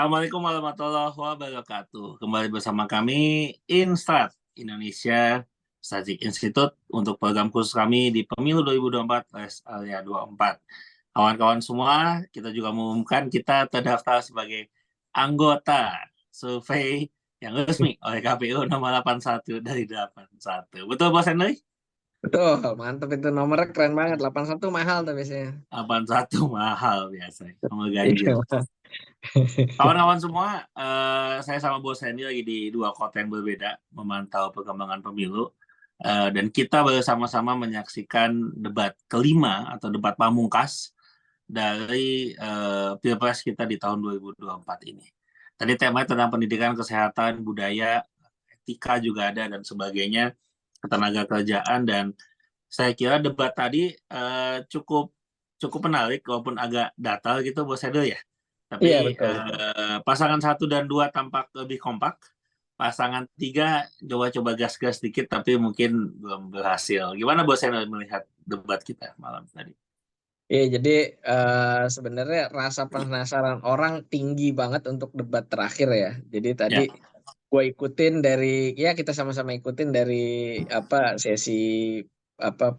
Assalamualaikum warahmatullahi wabarakatuh. Kembali bersama kami Instrat Indonesia Strategic Institute untuk program khusus kami di Pemilu 2024 Rest Area 24. Kawan-kawan semua, kita juga mengumumkan kita terdaftar sebagai anggota survei yang resmi oleh KPU nomor 81 dari 81. Betul, Bos Henry? Betul, mantap itu nomornya keren banget. 81 mahal tuh biasanya. 81 mahal biasanya, nomor Iya. ganjil. Kawan-kawan semua, saya sama Bos Hendy lagi di dua kota yang berbeda memantau perkembangan pemilu. Dan kita bersama-sama menyaksikan debat kelima atau debat pamungkas dari Pilpres kita di tahun 2024 ini. Tadi temanya tentang pendidikan, kesehatan, budaya, etika juga ada dan sebagainya, ketenaga kerjaan, dan saya kira debat tadi cukup menarik walaupun agak datar gitu, Bos Hendy ya. Iya, Tapi betul. pasangan 1 dan 2 tampak lebih kompak. Pasangan 3 coba-coba gas-gas dikit tapi mungkin belum berhasil. Gimana Bos Henry melihat debat kita malam tadi? Iya, jadi sebenarnya rasa penasaran orang tinggi banget untuk debat terakhir ya. Jadi tadi Ya, gue ikutin dari, ya kita sama-sama ikutin dari sesi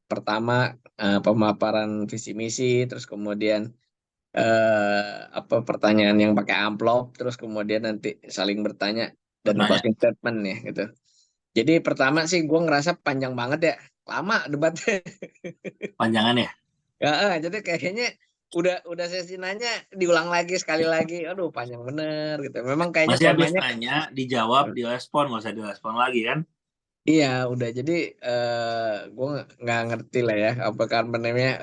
pertama, pemaparan visi misi, terus kemudian pertanyaan yang pakai amplop, terus kemudian nanti saling bertanya dan pernah ya. closing statement ya gitu. Jadi pertama sih gue ngerasa panjang banget ya, lama debatnya. Panjangan ya. Ya, jadi kayaknya udah sesi nanya diulang lagi sekali lagi, aduh panjang bener gitu. Memang kayaknya Masih habis temanya, nanya, dijawab, direspon, nggak usah direspon lagi kan? iya udah. Jadi gue nggak ngerti lah ya, apakah namanya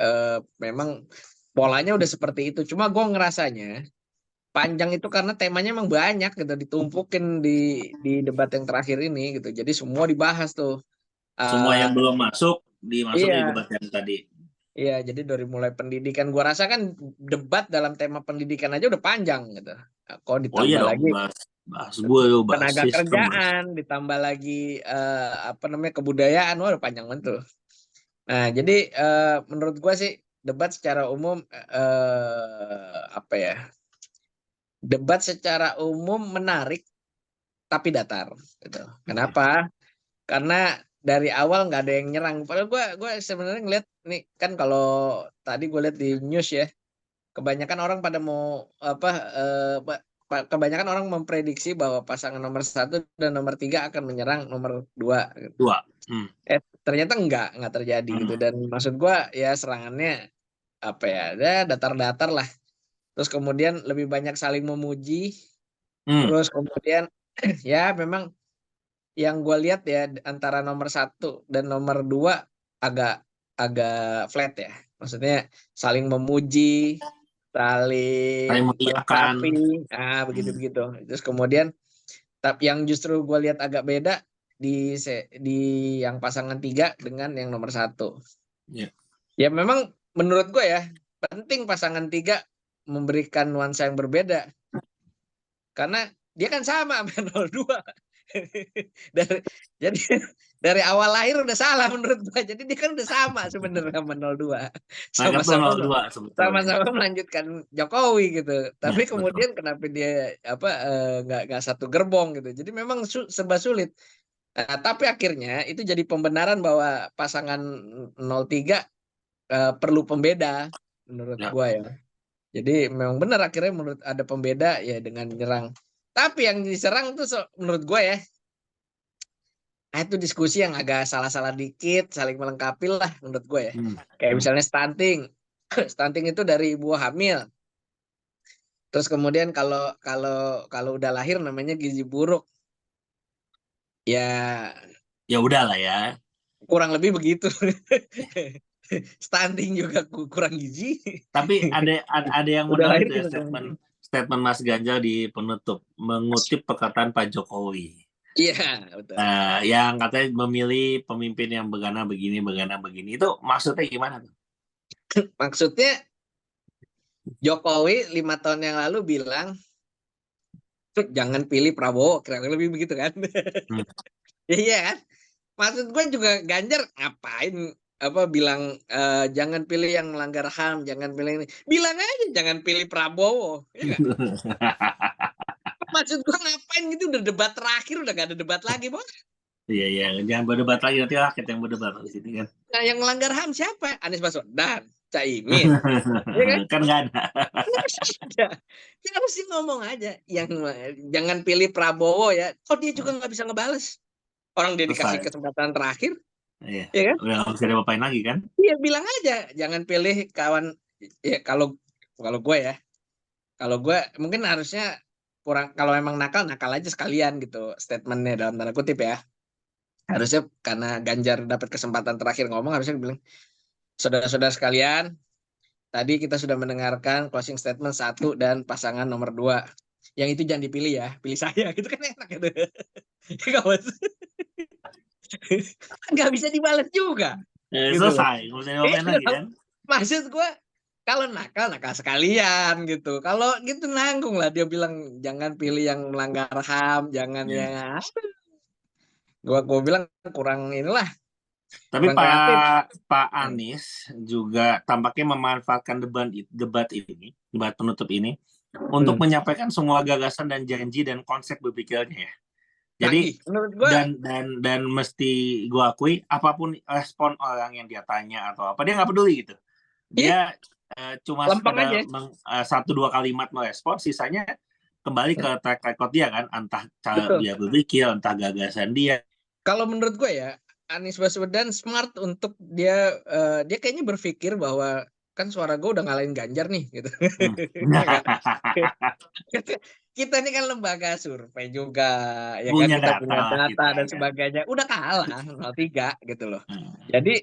memang polanya udah seperti itu. Cuma gue ngerasanya panjang itu karena temanya emang banyak gitu, ditumpukin di debat yang terakhir ini gitu. Jadi semua dibahas tuh. Semua Eh, yang belum masuk, dimasukin di iya, debat yang tadi. iya. Jadi dari mulai pendidikan, gua rasa kan debat dalam tema pendidikan aja udah panjang gitu. Kok Oh iya ditambah dong, lagi bahas buruh, bahas tenaga sistem. kerjaan, ditambah lagi kebudayaan, wah udah panjang banget tuh. Nah, jadi menurut gua sih debat secara umum debat secara umum menarik tapi datar gitu. Kenapa? Karena dari awal nggak ada yang nyerang. Padahal gue sebenarnya ngeliat nih kan, kalau tadi gue lihat di news ya, kebanyakan orang pada mau kebanyakan orang memprediksi bahwa pasangan nomor 1 dan nomor 3 akan menyerang nomor 2 gitu. Dua. Hmm. Ternyata nggak terjadi gitu. Hmm. Dan maksud gue ya serangannya datar-datar lah. Terus kemudian lebih banyak saling memuji. Hmm. Terus kemudian ya memang yang gue lihat ya antara nomor 1 dan nomor 2 agak agak flat ya. Maksudnya saling memuji, Saling saling mengiyakan. melengkapi, begitu-begitu. Terus kemudian tapi yang justru gue lihat agak beda di yang pasangan 3 dengan yang nomor 1. Ya. Ya memang menurut gue ya penting pasangan 3 memberikan nuansa yang berbeda karena dia kan sama sama 02. dari jadi dari awal lahir udah salah menurut gua. Jadi dia kan udah sama sebenarnya sama 02. Mereka tuh Sama-sama 02 sebetulnya. sama-sama melanjutkan Jokowi gitu. Ya, Tapi betul. kemudian kenapa dia nggak satu gerbong gitu. Jadi memang serba sulit. Nah, tapi akhirnya itu jadi pembenaran bahwa pasangan 03 perlu pembeda menurut Ya. gua ya. Jadi memang benar akhirnya menurut ada pembeda ya dengan menyerang. Tapi yang diserang tuh menurut gue ya, itu diskusi yang agak salah-salah dikit, saling melengkapi lah menurut gue ya. Hmm. Kayak Hmm. misalnya stunting. Stunting itu dari ibu hamil. Terus kemudian kalau kalau kalau udah lahir namanya gizi buruk. Ya Ya udah lah ya. kurang lebih begitu. Stunting juga kurang gizi. Tapi ada yang Udah menarik lahir tuh ya, kita statement Mas Ganjar di penutup mengutip perkataan Pak Jokowi. iya, betul. Yang katanya memilih pemimpin yang begana begini itu maksudnya gimana tuh? Maksudnya Jokowi 5 tahun yang lalu bilang jangan pilih Prabowo, kira-kira lebih begitu kan? Hmm. Iya kan? Maksud gue juga Ganjar ngapain bilang jangan pilih yang melanggar HAM, jangan pilih ini. Bilang aja jangan pilih Prabowo, ya nggak? Maksud gua ngapain gitu, udah debat terakhir, udah gak ada debat lagi, Bos. Iya, jangan berdebat lagi, nanti rakyat yang berdebat di sini kan. Nah, yang melanggar HAM siapa? Anies Baswedan, Caimin, ya kan? Kan nggak ada. Ada. Kita mesti ngomong aja, yang jangan pilih Prabowo ya. Oh, dia juga nggak bisa ngebales. Orang dia dikasih Selesai. kesempatan terakhir, Iya, ya kan? udah nggak bisa diapain lagi kan. Iya, bilang aja, jangan pilih kawan. Ya kalau gue ya, kalau gue mungkin harusnya kurang, kalau memang nakal aja sekalian gitu statementnya dalam tanda kutip ya. Harusnya karena Ganjar dapat kesempatan terakhir ngomong, harusnya bilang, saudara-saudara sekalian, tadi kita sudah mendengarkan closing statement 1 dan pasangan nomor 2. Yang itu jangan dipilih ya, pilih saya. Gitu kan enak gitu. Nggak bisa dibalas juga. Gitu loh. Selesai, nggak bisa diapain lagi kan. Maksud gue, kalau nakal sekalian gitu. Kalau gitu nanggung lah, dia bilang jangan pilih yang melanggar HAM, jangan Iya. yang gua bilang kurang inilah, Tapi kurang kreatif. Pak Anies juga tampaknya memanfaatkan debat penutup ini untuk menyampaikan semua gagasan dan janji dan konsep berpikirnya ya. Jadi menurut gua dan mesti gua akui, apapun respon orang yang dia tanya atau apa, dia nggak peduli gitu. Dia cuma lempeng aja. sekadar 1-2 kalimat merespon, sisanya kembali ke track record dia kan, entah cara Betul. dia berpikir, entah gagasan dia. Kalau menurut gue ya, Anies Baswedan smart untuk dia kayaknya berpikir bahwa kan suara gue udah ngalahin Ganjar nih gitu. Kita ini kan lembaga survei juga, ya kan, Punya kita punya data data kita dan kan. sebagainya. Udah kalah 03 gitu loh. Jadi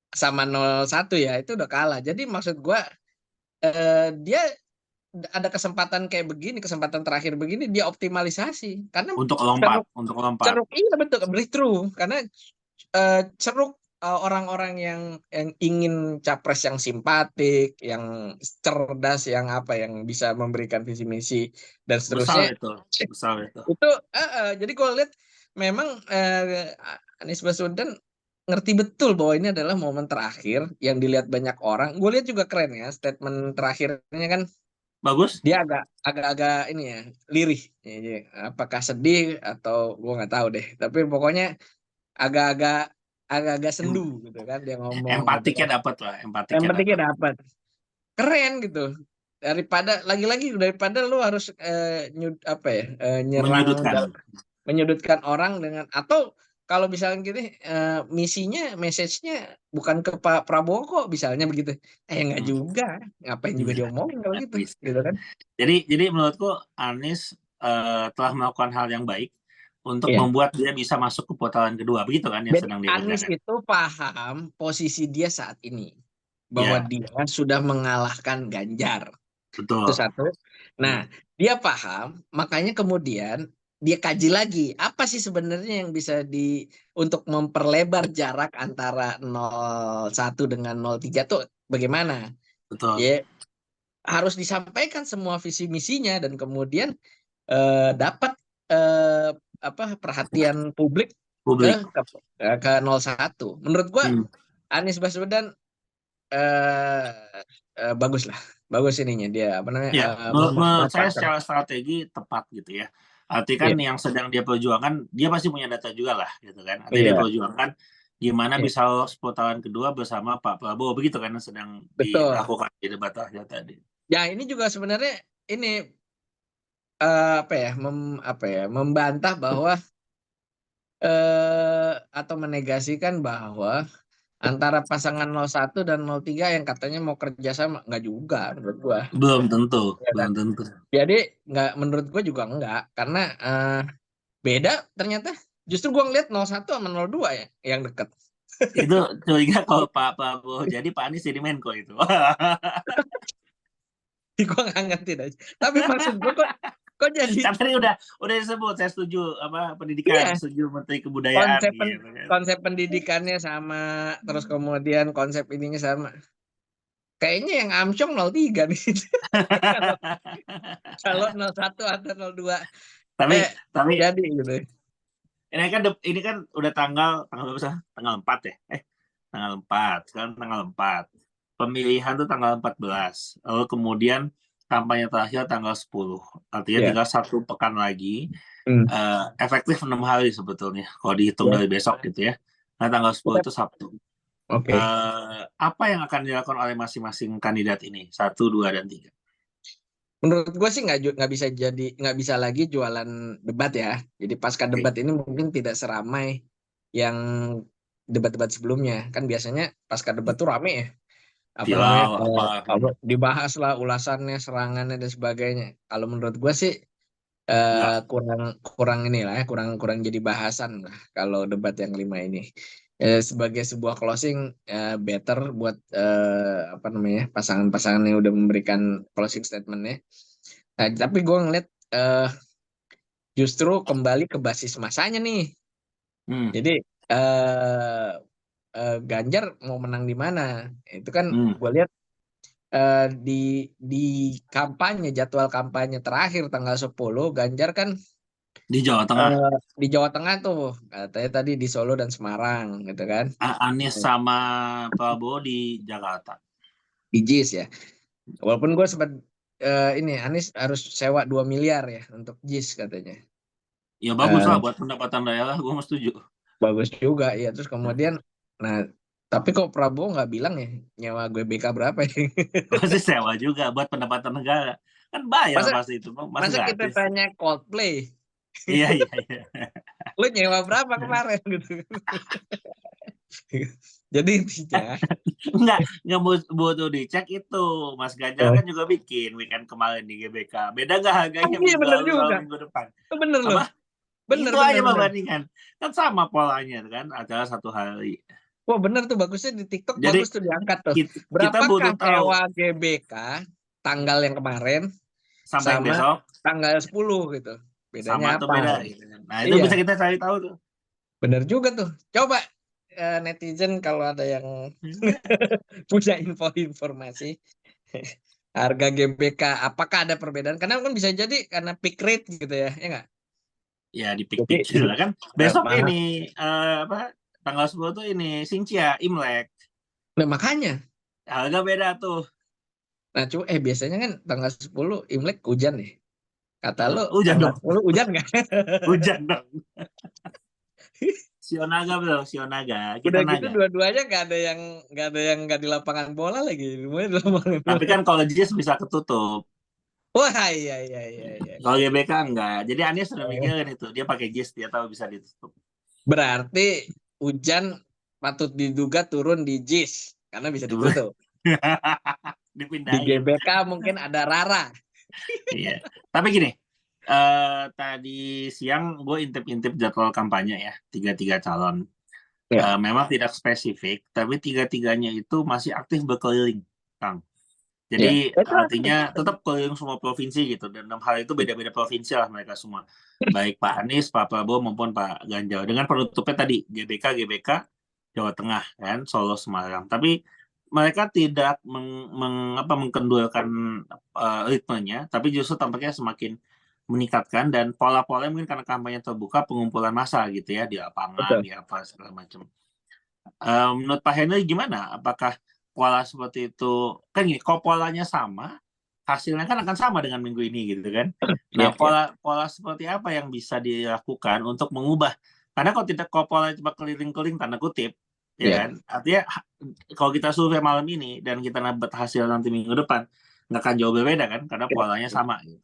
sama 01 ya itu udah kalah. Jadi maksud gue dia ada kesempatan kayak begini, kesempatan terakhir begini, dia optimalisasi karena Untuk lompat. ceruk, iya betul, breakthrough karena ceruk orang-orang yang ingin capres yang simpatik, yang cerdas, yang yang bisa memberikan visi misi dan seterusnya. Besar itu. Itu jadi kalau lihat memang Anies Baswedan ngerti betul bahwa ini adalah momen terakhir yang dilihat banyak orang. Gue lihat juga keren ya statement terakhirnya kan. Bagus. Dia agak ini ya, lirih. Ya, apakah sedih atau gue nggak tahu deh. Tapi pokoknya agak sendu gitu kan dia ngomong gitu kan. Empatiknya dapat lah, Yang pentingnya dapat. Keren gitu. Daripada daripada lu harus nyerang menyudutkan orang dengan, atau kalau misalnya gini misinya, message-nya bukan ke Pak Prabowo kok misalnya begitu. Enggak juga. Ngapain juga diomongin kalau gitu. Gitu kan. Jadi menurutku Anies telah melakukan hal yang baik untuk membuat dia bisa masuk ke putaran kedua, begitu kan yang sedang dia Anies kerjakan. itu paham posisi dia saat ini bahwa dia sudah mengalahkan Ganjar. Betul. Itu satu. Nah, dia paham, makanya kemudian dia kaji lagi apa sih sebenarnya yang bisa untuk memperlebar jarak antara 01 dengan 03 tuh bagaimana? Betul. Ya, harus disampaikan semua visi misinya dan kemudian dapat perhatian publik ke 01. Menurut gua Anies Baswedan bagus lah. Bagus ininya dia menurut saya secara strategi tepat gitu ya. Artinya kan yang sedang dia perjuangkan, dia pasti punya data juga lah gitu kan. Artinya dia perjuangkan gimana bisa lolos putaran kedua bersama Pak Prabowo, begitu kan yang sedang dilakukan di debat terakhir tadi. Ya, ini juga sebenarnya ini membantah bahwa atau menegasikan bahwa antara pasangan 01 dan 03 yang katanya mau kerjasama, nggak juga menurut gua. Belum tentu. Jadi menurut gua juga enggak, karena beda ternyata. Justru gua ngeliat 01 sama 02 ya yang dekat. Itu curiga kalau Pak Prabowo jadi Pak Anies jadi Menko itu. Gua nggak ngerti aja. Tapi maksud gua kok jadi. Kan tadi udah disebut, saya setuju pendidikan, setuju Menteri Kebudayaan. Konsep pendidikannya sama, terus kemudian konsep ininya sama. Kayaknya yang amsyong 03 nih. Kalau 01 atau 02. Tapi jadi gitu. Ini kan udah tanggal berapa sih? Tanggal 4 ya? Tanggal 4. Sekarang tanggal 4. Pemilihan tuh tanggal 14. Lalu kemudian kampanye terakhir tanggal 10. Artinya Ya. tinggal 1 pekan lagi. Hmm. Efektif 6 hari sebetulnya. Kalau dihitung Ya. dari besok gitu ya. Nah, tanggal 10 itu Sabtu. Oke. Apa yang akan dilakukan oleh masing-masing kandidat ini? 1, 2, dan 3. Menurut gue sih nggak bisa lagi jualan debat ya. Jadi pasca Oke. debat ini mungkin tidak seramai yang debat-debat sebelumnya. Kan biasanya pasca debat tuh rame ya. Apa namanya? Viral apa. Dibahas lah ulasannya, serangannya dan sebagainya. Kalau menurut gue sih Enggak. kurang inilah ya, kurang jadi bahasan lah kalau debat yang 5 ini. Sebagai sebuah closing, better buat apa namanya, pasangan-pasangan yang udah memberikan closing statementnya. Nah, tapi gue ngeliat justru kembali ke basis masanya nih. Hmm. Jadi Ganjar mau menang di mana? Itu kan gue lihat di kampanye, jadwal kampanye terakhir tanggal 10, Ganjar kan Di Jawa Tengah. di Jawa Tengah tuh katanya tadi di Solo dan Semarang gitu kan, Anies sama Prabowo di Jakarta. di JIS ya. Walaupun gue sempat ini Anies harus sewa 2 miliar ya untuk JIS katanya. Ya bagus lah buat pendapatan daerah, gue mau setuju. Bagus juga ya. Terus kemudian, nah tapi kok Prabowo nggak bilang ya nyewa GBK berapa ya? Pasti sewa juga buat pendapatan negara. Kan bayar Masa pasti itu, masa masa kita gratis. tanya Coldplay, Iya. lu nyewa berapa kemarin gitu. Jadi intinya Nggak butuh dicek itu. Mas Ganjar kan juga bikin weekend kemarin di GBK. Beda nggak harganya iya minggu bener lalu sama juga, minggu depan? bener loh, Apa? bener Itu bener aja bener. perbandingan. Kan sama polanya kan, acara 1 hari. Wah bener tuh, bagusnya di TikTok, Jadi bagus tuh diangkat tuh. kita Berapakah butuh tahu sewa GBK tanggal yang kemarin sampai yang sama besok tanggal 10 gitu. sama Bedanya atau apa? beda gitu kan. Nah, itu bisa Iya, kita cari tahu tuh. bener juga tuh. Coba netizen kalau ada yang punya informasi harga GBK, apakah ada perbedaan? Karena kan bisa jadi karena peak rate gitu ya, ya nggak? Ya Jadi dipik-pikir lah kan. Besok mahal. ini apa? Tanggal 10 tuh ini Xinjia, Imlek. Nah makanya, Harga beda tuh. nah coba biasanya kan tanggal 10 Imlek hujan nih. Kata lu Hujan tanggal dong. 10 hujan nggak? Hujan dong. Sionaga bro, Sionaga. Kita Udah gitu naga. dua-duanya nggak ada yang nggak di lapangan bola lagi, semuanya di lapangan Tapi bola. kan kalau JIS bisa ketutup. Wah iya iya iya iya. Kalau GBK enggak. Jadi Anies sudah mikirin itu. Dia pakai JIS, dia tahu bisa ditutup. Berarti hujan patut diduga turun di JIS karena bisa ditutup. Di Dipindahin. GBK mungkin ada Rara. Iya. Tapi gini, tadi siang gue intip-intip jadwal kampanye ya, 3 calon. Ya. Memang tidak spesifik, tapi 3-tiganya itu masih aktif berkeliling, Kang. Ya. Jadi artinya tetap keliling semua provinsi gitu, dan dalam hal itu beda-beda provinsi lah mereka semua. Baik Pak Anies, Pak Prabowo maupun Pak Ganjar. Dengan penutupnya tadi GBK Jawa Tengah kan, Solo, Semarang. Tapi mereka tidak mengkendurkan ritmenya, tapi justru tampaknya semakin meningkatkan, dan pola-polanya mungkin karena kampanye terbuka, pengumpulan massa gitu ya di lapangan, Betul. di apa segala macam. Menurut Pak Henry gimana? Apakah pola seperti itu, kan gini, kalau polanya sama, hasilnya kan akan sama dengan minggu ini gitu kan. Nah, Ya, ya. pola seperti apa yang bisa dilakukan untuk mengubah? Karena kalau pola cuma keliling-keliling tanda kutip, ya Ya. kan? Artinya kalau kita survei malam ini dan kita dapat hasil nanti minggu depan, nggak akan jauh berbeda kan? Karena polanya sama gitu.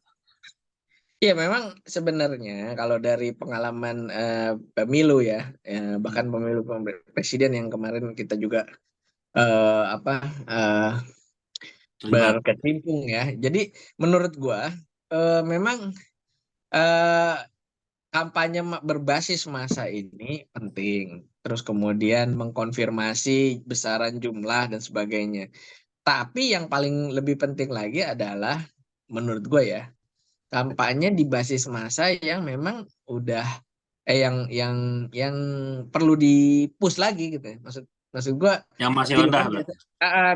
Ya memang sebenarnya kalau dari pengalaman pemilu ya, bahkan pemilu presiden yang kemarin kita juga Terlibat. berkecimpung ya. Jadi menurut gua memang kampanye berbasis massa ini penting. Terus kemudian mengkonfirmasi besaran jumlah dan sebagainya. Tapi yang paling lebih penting lagi adalah menurut gue ya, kampanye di basis massa yang memang udah yang perlu di-push lagi gitu ya. Maksud gue Yang masih tidak rendah kan berarti.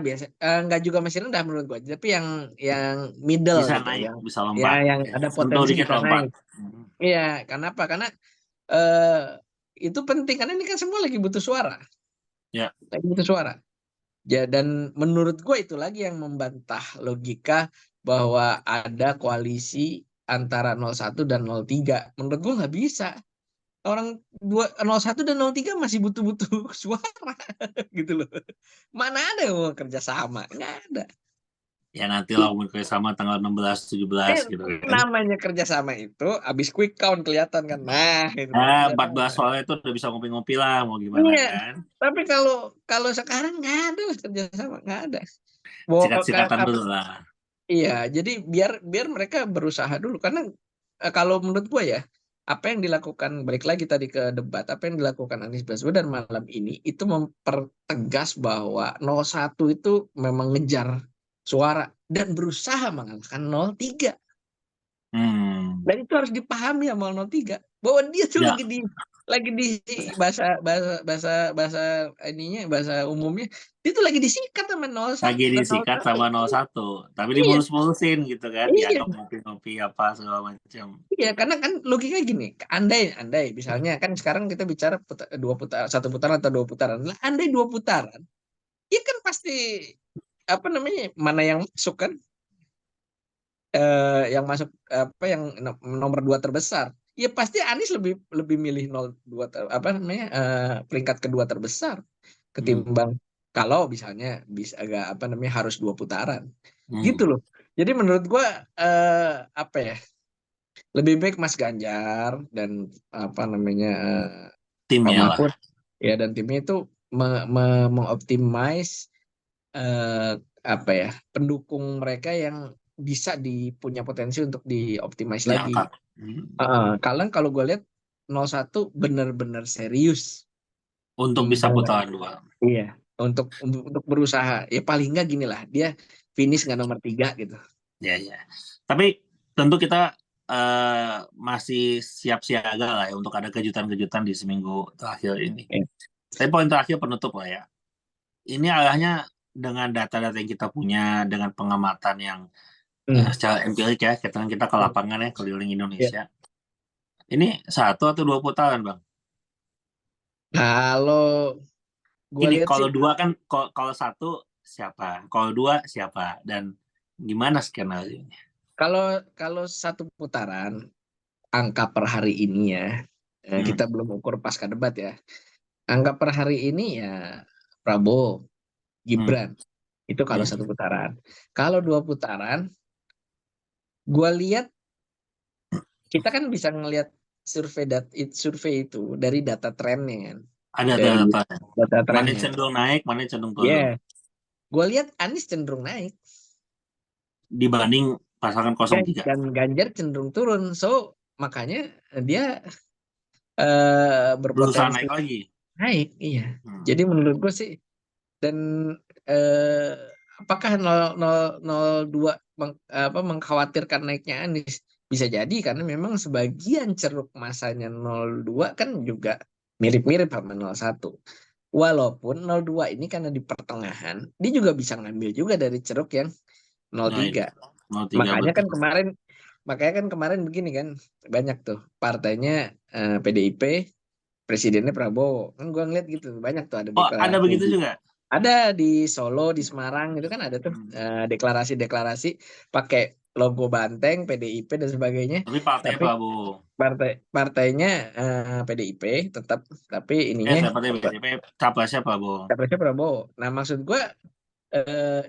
biasa nggak juga masih rendah menurut gue, tapi yang middle Bisa gitu, naik, yang bisa lompat. yang Ya. ada Sentuh potensi dikit bisa lompat. naik. Iya, kenapa? Karena eh, itu penting karena ini kan semua lagi butuh suara, Ya. lagi butuh suara. Ya, dan menurut gue itu lagi yang membantah logika bahwa ada koalisi antara 01 dan 03. Menurut gue nggak bisa. Orang 01 dan 03 masih butuh-butuh suara gitu loh. Mana ada yang mau kerja sama? Nggak ada. Ya nanti lah umur sama tanggal 16 17 gitu kan. Namanya kerjasama itu habis quick count kelihatan kan. Nah, itu tuh Nah, 14 kerjasama. soalnya itu udah bisa ngopi-ngopi lah mau gimana Iya, kan. tapi kalau kalau sekarang nggak ada lah kerjasama, nggak ada. Sikat-sikatan Apa? dulu lah. Iya, jadi biar biar mereka berusaha dulu karena kalau menurut gue ya, apa yang dilakukan balik lagi tadi ke debat, apa yang dilakukan Anies Baswedan malam ini itu mempertegas bahwa 01 itu memang ngejar suara dan berusaha mengalahkan 03. Hmm. Dan itu harus dipahami sama 03 bahwa dia tuh Ya, lagi di bahasa bahasa bahasa bahasa ininya bahasa umumnya dia tuh lagi disikat sama lagi 01 dan disikat 01. sama 01. Tapi Iya, dimulus-mulusin gitu kan. iya, Dianggap ngopi-ngopi apa segala macam. iya, karena kan logika gini, andai andai misalnya kan sekarang kita bicara dua putaran, satu putaran atau dua putaran. Lah, andai dua putaran, ya kan pasti apa namanya mana yang masuk kan, yang masuk apa yang nomor dua terbesar. Ya pasti Anies lebih lebih milih 02 apa namanya peringkat kedua terbesar Hmm. ketimbang kalau misalnya bisa agak apa namanya harus dua putaran Hmm. gitu loh. Jadi menurut gua apa ya lebih baik Mas Ganjar dan apa namanya Pak Timnya lah. Mahfud ya dan timnya itu mengoptimize eh, apa ya pendukung mereka yang bisa punya potensi untuk dioptimize lagi. Diangkat. Hmm. Kalian kalau gue lihat 01 benar-benar serius. Untuk bisa Hmm, putaran dua. iya, untuk berusaha. Ya paling nggak gini lah, dia finish nggak nomor 3 gitu. Ya, ya. Tapi tentu kita masih siap siaga lah ya untuk ada kejutan-kejutan di seminggu terakhir ini. Ya. Tapi poin terakhir penutup lah ya. Ini arahnya dengan data-data yang kita punya, dengan pengamatan yang Hmm. secara empirik ya, kita ke lapangan ya, keliling Ya. Indonesia. Ini satu atau dua putaran, Bang? Kalau gue Ini lihat sih, kalau dua kan, kalau satu siapa? Kalau dua siapa? Dan gimana skenario-nya? kalau kalau satu putaran angka per hari ini ya, Hmm. kita belum ukur pasca debat ya. Angka per hari ini ya Prabowo, Hmm. Gibran itu kalau Hmm. satu putaran. Kalau dua putaran, gue lihat kita kan bisa ngelihat survei itu dari data trennya kan, Ada dari data. data Mana yang trennya. cenderung naik, mana yang cenderung Ya, turun. gue lihat Anies cenderung naik, Dibanding pasangan 03. dan Ganjar cenderung turun. So makanya dia Berusaha berpotensi naik lagi. naik. Iya. Hmm. Jadi menurut gue sih dan eh, apakah 002 mengkhawatirkan naiknya Anies? Bisa jadi karena memang sebagian ceruk masanya 02 kan juga mirip-mirip sama 01. Walaupun 02 ini karena di pertengahan, dia juga bisa ngambil juga dari ceruk yang Nah, 03. itu 03 Makanya kan betul. kemarin makanya kan kemarin begini kan, banyak tuh partainya PDIP, presidennya Prabowo. Kan gua ngeliat gitu, banyak tuh ada Oh, ada deklarasi. begitu juga. Ada di Solo, di Semarang itu kan ada tuh Hmm. deklarasi-deklarasi pakai logo banteng, PDIP dan sebagainya. Tapi partainya Tapi Prabowo. partainya PDIP tetap, tapi ininya Saya partai BDP, capresnya Prabowo. capresnya Prabowo. Nah maksud gue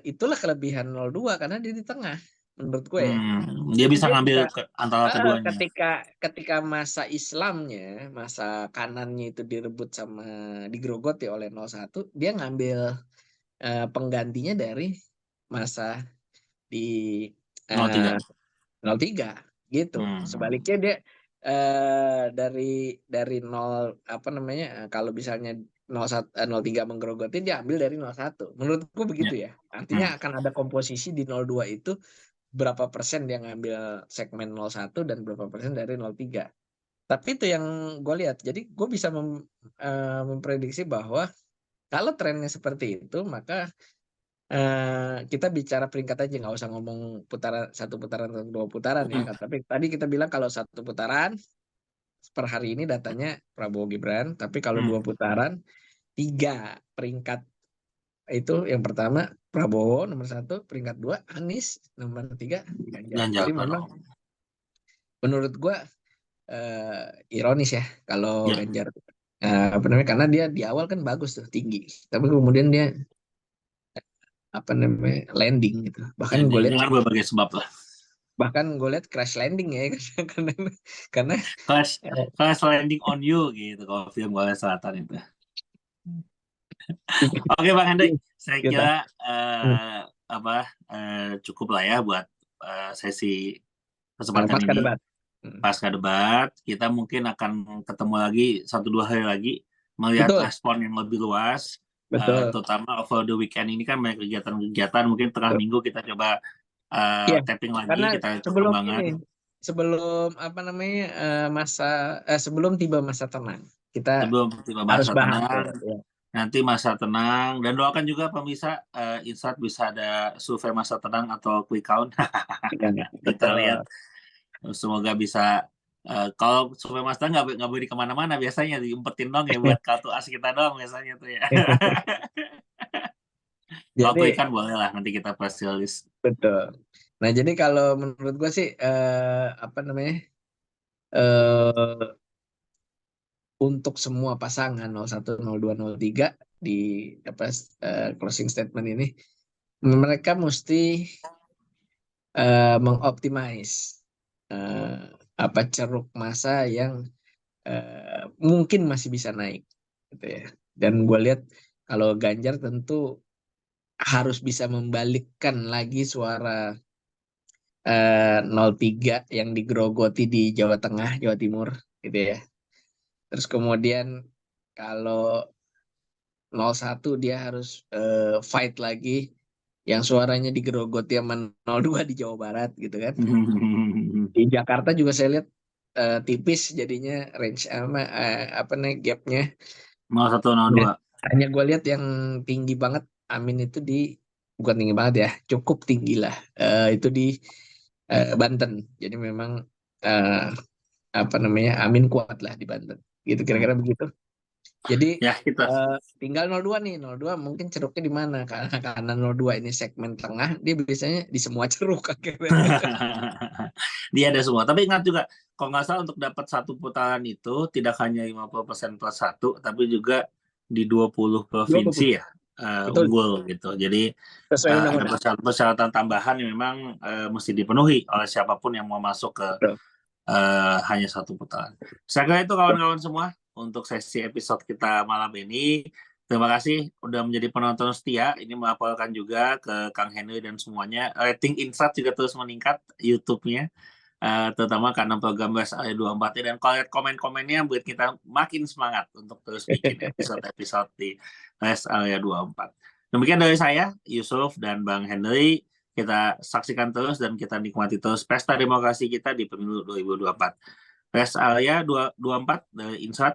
itulah kelebihan 02 karena dia di tengah. Menurut gue ya. Dia Jadi bisa dia ngambil bisa antara keduanya. ketika ketika masa Islamnya, masa kanannya itu direbut sama digerogoti oleh 01, dia ngambil penggantinya dari masa di eh, 03. 03 gitu. Hmm. Sebaliknya dia dari 0 apa namanya kalau misalnya 01 03 menggerogoti dia ambil dari 01. Menurutku begitu Ya. ya. Artinya Hmm. akan ada komposisi di 02 itu berapa persen dia ngambil segmen 01 dan berapa persen dari 03. Tapi itu yang gue lihat. Jadi gue bisa memprediksi bahwa kalau trennya seperti itu maka kita bicara peringkat aja nggak usah ngomong satu putaran atau dua putaran ya Hmm. kan. Tapi tadi kita bilang kalau satu putaran per hari ini datanya Prabowo Gibran, tapi kalau dua Hmm. putaran tiga peringkat itu yang pertama Prabowo nomor 1, peringkat 2 Anies, nomor 3 Ganjar. Ganjar Jadi memang Pranowo. menurut gua ironis ya kalau Ya, Ganjar apa namanya, karena dia di awal kan bagus tuh tinggi, tapi kemudian dia apa namanya landing gitu. dan dengan berbagai sebab lah. Bahkan gue lihat crash landing ya karena karena Clash, eh, Clash Landing on You gitu kalau film Korea Selatan itu. Oke Bang Hendrik, saya kita kira cukup lah ya buat sesi kesempatan pasca ini. debat. Pasca debat, kita mungkin akan ketemu lagi 1-2 hari lagi melihat Betul, respon yang lebih luas, betul. terutama over the weekend ini kan banyak kegiatan-kegiatan, mungkin tengah Betul. minggu kita coba Iya, tapping lagi, karena kita sebelum perkembangan. ini, sebelum apa namanya sebelum tiba masa tenang, kita Sebelum tiba harus masa bahas tenang, tuh. Ya. nanti masa tenang, dan doakan juga pemirsa Insight bisa ada survei masa tenang atau quick count. Iya, Kita lihat, betul. semoga bisa. Kalau survei masa tenang nggak boleh kemana-mana, biasanya diumpetin dong ya buat kartu as kita doang biasanya tuh ya. Kalau Jadi quick count boleh lah, nanti kita press release. betul. Nah, jadi kalau menurut gue sih apa namanya eh untuk semua pasangan 01, 02, 03 di apa closing statement ini, mereka mesti mengoptimize apa ceruk massa yang mungkin masih bisa naik gitu ya. Dan gue lihat kalau Ganjar tentu harus bisa membalikkan lagi suara 03 yang digerogoti di Jawa Tengah, Jawa Timur gitu ya. Terus kemudian kalau 01 dia harus fight lagi yang suaranya digerogoti sama 02 di Jawa Barat gitu kan. Di Jakarta juga saya lihat tipis jadinya range apa nih gapnya. 0102. Hanya gue lihat yang tinggi banget Amin itu bukan tinggi banget ya, cukup tinggi lah. Itu di Banten. Jadi memang apa namanya Amin kuat lah di Banten. Gitu kira-kira begitu. Jadi Ya kita. tinggal 02 nih, 02 mungkin ceruknya di mana? Karena 02 ini segmen tengah, dia biasanya di semua ceruk akhirnya. Dia ada semua. Tapi ingat juga, kalau nggak salah untuk dapat satu putaran itu tidak hanya 50% plus 1, tapi juga di 20 provinsi 20. ya Betul, unggul gitu. Jadi sesuai ada undang-undang. persyaratan tambahan yang memang mesti dipenuhi oleh siapapun yang mau masuk ke Betul. hanya satu putaran. Saya kira itu kawan-kawan semua untuk sesi episode kita malam ini. Terima kasih udah menjadi penonton setia. Ini melaporkan juga ke Kang Henry dan semuanya. Rating Insight juga terus meningkat YouTube-nya. Terutama karena program Rest Area 24 ini. Dan kalau lihat komen-komennya buat kita makin semangat untuk terus bikin episode-episode di Rest Area 24. Demikian dari saya, Yusuf dan Bang Henry. Kita saksikan terus dan kita nikmati terus pesta demokrasi kita di pemilu 2024. Rest Area 24 dari Insight.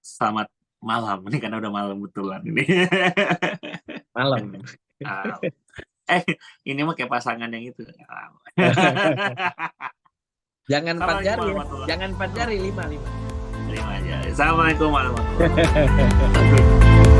Selamat malam. Ini karena udah malam betulan ini. Malam. Ini mah kayak pasangan yang itu. Jangan 4 jari ya. warahmatullahi Jangan 4 jari, 5. 5 jari. Assalamualaikum warahmatullahi wabarakatuh.